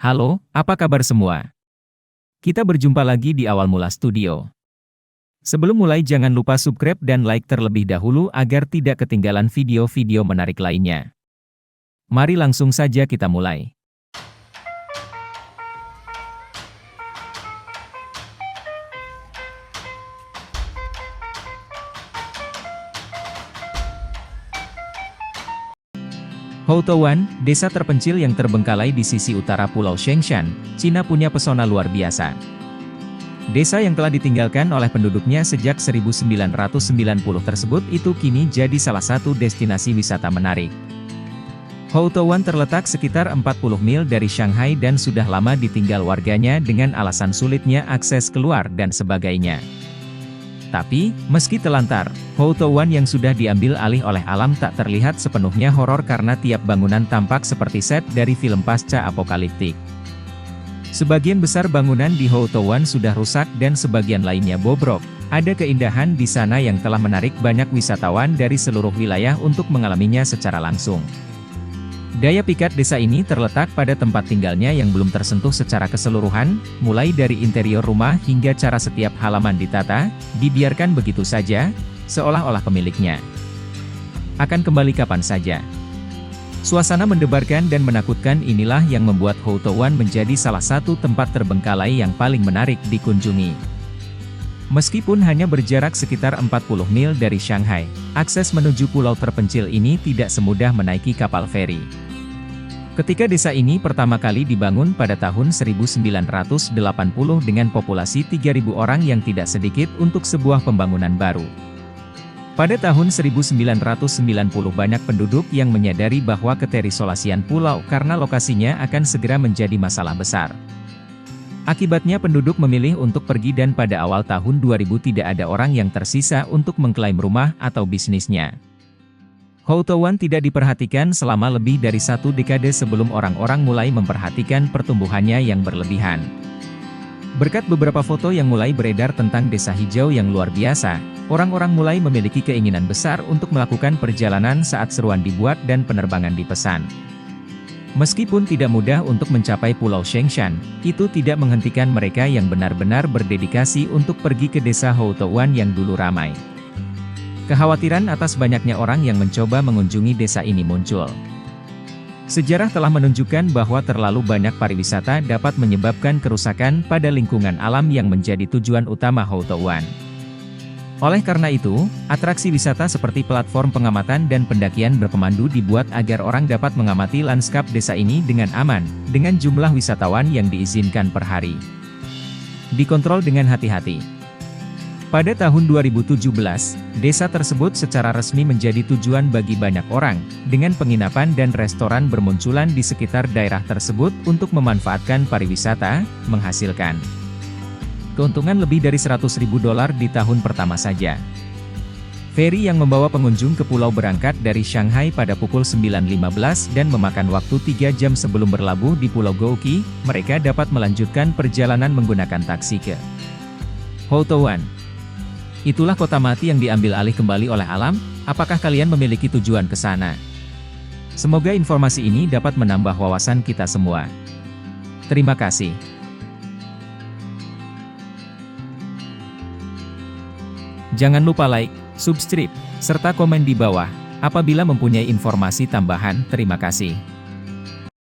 Halo, apa kabar semua? Kita berjumpa lagi di Awal Mula Studio. Sebelum mulai jangan lupa subscribe dan like terlebih dahulu agar tidak ketinggalan video-video menarik lainnya. Mari langsung saja kita mulai. Houtouwan, desa terpencil yang terbengkalai di sisi utara Pulau Shengshan, Cina punya pesona luar biasa. Desa yang telah ditinggalkan oleh penduduknya sejak 1990 tersebut itu kini jadi salah satu destinasi wisata menarik. Houtouwan terletak sekitar 40 mil dari Shanghai dan sudah lama ditinggal warganya dengan alasan sulitnya akses keluar dan sebagainya. Tapi, meski telantar, Houtouwan yang sudah diambil alih oleh alam tak terlihat sepenuhnya horor karena tiap bangunan tampak seperti set dari film pasca apokaliptik. Sebagian besar bangunan di Houtouwan sudah rusak dan sebagian lainnya bobrok. Ada keindahan di sana yang telah menarik banyak wisatawan dari seluruh wilayah untuk mengalaminya secara langsung. Daya pikat desa ini terletak pada tempat tinggalnya yang belum tersentuh secara keseluruhan, mulai dari interior rumah hingga cara setiap halaman ditata, dibiarkan begitu saja, seolah-olah pemiliknya akan kembali kapan saja. Suasana mendebarkan dan menakutkan inilah yang membuat Houtouwan menjadi salah satu tempat terbengkalai yang paling menarik dikunjungi. Meskipun hanya berjarak sekitar 40 mil dari Shanghai, akses menuju pulau terpencil ini tidak semudah menaiki kapal feri. Ketika desa ini pertama kali dibangun pada tahun 1980 dengan populasi 3.000 orang yang tidak sedikit untuk sebuah pembangunan baru. Pada tahun 1990 banyak penduduk yang menyadari bahwa keterisolasian pulau karena lokasinya akan segera menjadi masalah besar. Akibatnya penduduk memilih untuk pergi dan pada awal tahun 2000 tidak ada orang yang tersisa untuk mengklaim rumah atau bisnisnya. Houtouwan tidak diperhatikan selama lebih dari 1 dekade sebelum orang-orang mulai memperhatikan pertumbuhannya yang berlebihan. Berkat beberapa foto yang mulai beredar tentang desa hijau yang luar biasa, orang-orang mulai memiliki keinginan besar untuk melakukan perjalanan saat seruan dibuat dan penerbangan dipesan. Meskipun tidak mudah untuk mencapai Pulau Shengshan, itu tidak menghentikan mereka yang benar-benar berdedikasi untuk pergi ke desa Houtouwan yang dulu ramai. Kekhawatiran atas banyaknya orang yang mencoba mengunjungi desa ini muncul. Sejarah telah menunjukkan bahwa terlalu banyak pariwisata dapat menyebabkan kerusakan pada lingkungan alam yang menjadi tujuan utama Houtouwan. Oleh karena itu, atraksi wisata seperti platform pengamatan dan pendakian berpemandu dibuat agar orang dapat mengamati lanskap desa ini dengan aman, dengan jumlah wisatawan yang diizinkan per hari. Dikontrol dengan hati-hati. Pada tahun 2017, desa tersebut secara resmi menjadi tujuan bagi banyak orang, dengan penginapan dan restoran bermunculan di sekitar daerah tersebut untuk memanfaatkan pariwisata, menghasilkan keuntungan lebih dari $100.000 di tahun pertama saja. Feri yang membawa pengunjung ke pulau berangkat dari Shanghai pada pukul 9.15 dan memakan waktu 3 jam sebelum berlabuh di Pulau Gouqi, mereka dapat melanjutkan perjalanan menggunakan taksi ke Houtouwan. Itulah kota mati yang diambil alih kembali oleh alam. Apakah kalian memiliki tujuan ke sana? Semoga informasi ini dapat menambah wawasan kita semua. Terima kasih. Jangan lupa like, subscribe, serta komen di bawah. Apabila mempunyai informasi tambahan, terima kasih.